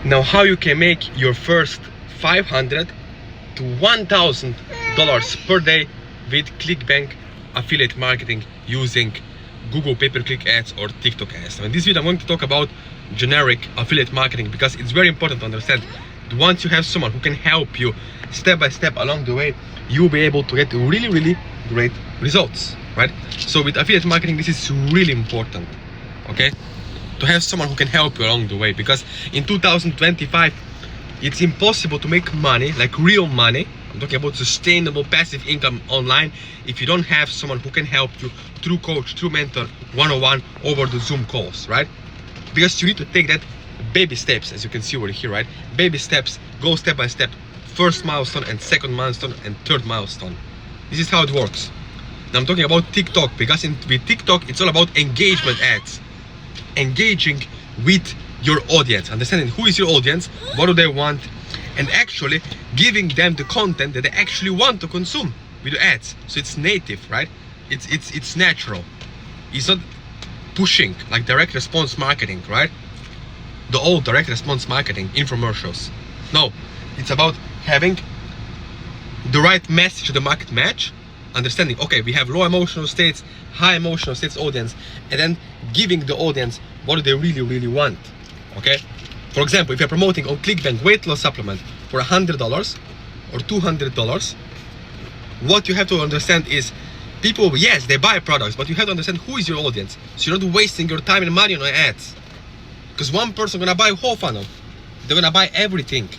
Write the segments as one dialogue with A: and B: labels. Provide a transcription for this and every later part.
A: Now, how you can make your first $500 to $1,000 per day with ClickBank affiliate marketing using Google pay-per-click ads or TikTok ads. Now, in this video, I'm going to talk about generic affiliate marketing because it's very important to understand that once you have someone who can help you step by step along the way, you'll be able to get really great results, right? So with affiliate marketing, this is really important, okay? To have someone who can help you along the way, because in 2025 it's impossible to make money, like real money. I'm talking about sustainable passive income online if you don't have someone who can help you through coach, through mentor, one-on-one over the Zoom calls, right? Because you need to take that baby steps, as you can see over here, right? Baby steps, go step by step. First milestone and second milestone and third milestone. This is how it works. Now I'm talking about TikTok, because with TikTok it's all about engagement ads. Engaging with your audience, understanding who is your audience, what do they want, and actually giving them the content that they actually want to consume with the ads. So it's native, right? It's natural. It's not pushing like direct response marketing, right? The old direct response marketing infomercials. No, it's about having the right message to the market match, understanding, okay, we have low emotional states, high emotional states audience, and then giving the audience what do they really want, okay? For example, if you're promoting on ClickBank weight loss supplement for $100 or $200, what you have to understand is people, yes, they buy products, but you have to understand who is your audience, so you're not wasting your time and money on ads. Because one person gonna buy whole funnel, they're gonna buy everything,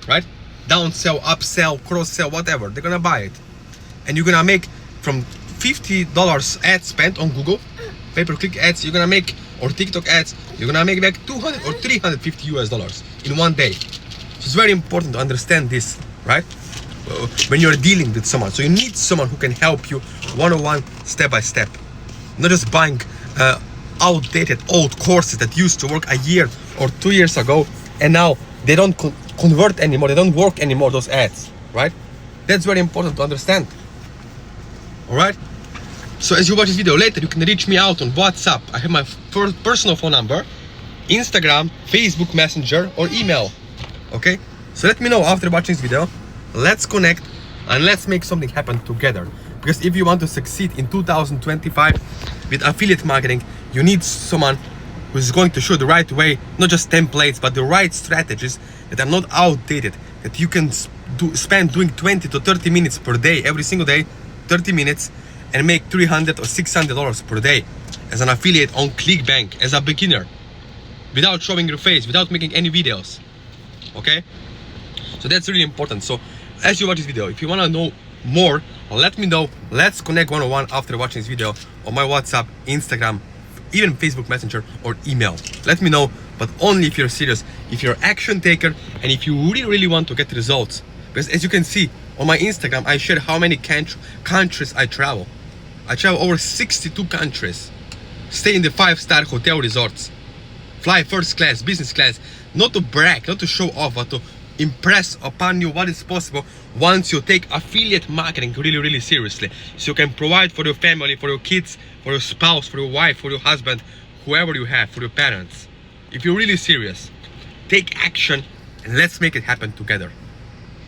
A: right? Downsell, upsell, cross-sell, whatever, they're gonna buy it. And you're gonna make from $50 ad spent on Google pay-per-click ads, you're gonna make, or TikTok ads, you're gonna make like $200 or $350 in one day. So it's very important to understand this, right? When you're dealing with someone. So you need someone who can help you one-on-one, step by step. Not just buying outdated old courses that used to work a year or 2 years ago, and now they don't convert anymore, they don't work anymore, those ads, right? That's very important to understand. All right? So as you watch this video later, you can reach me out on WhatsApp. I have my personal phone number, Instagram, Facebook Messenger, or email. Okay? So let me know after watching this video. Let's connect and let's make something happen together. Because if you want to succeed in 2025 with affiliate marketing, you need someone who is going to show the right way, not just templates, but the right strategies that are not outdated, that you can spend doing 20 to 30 minutes per day, every single day, 30 minutes, and make $300 or $600 per day as an affiliate on ClickBank as a beginner, without showing your face, without making any videos. Okay? So that's really important. So as you watch this video, if you want to know more, let me know. Let's connect one-on-one after watching this video on my WhatsApp, Instagram, even Facebook Messenger or email. Let me know, but only if you're serious, if you're an action taker, and if you really want to get results. Because as you can see on my Instagram, I shared how many countries I travel. I travel over 62 countries, stay in the 5-star hotel resorts, fly first class, business class, not to brag, not to show off, but to impress upon you what is possible once you take affiliate marketing really seriously. So you can provide for your family, for your kids, for your spouse, for your wife, for your husband, whoever you have, for your parents. If you're really serious, take action and let's make it happen together.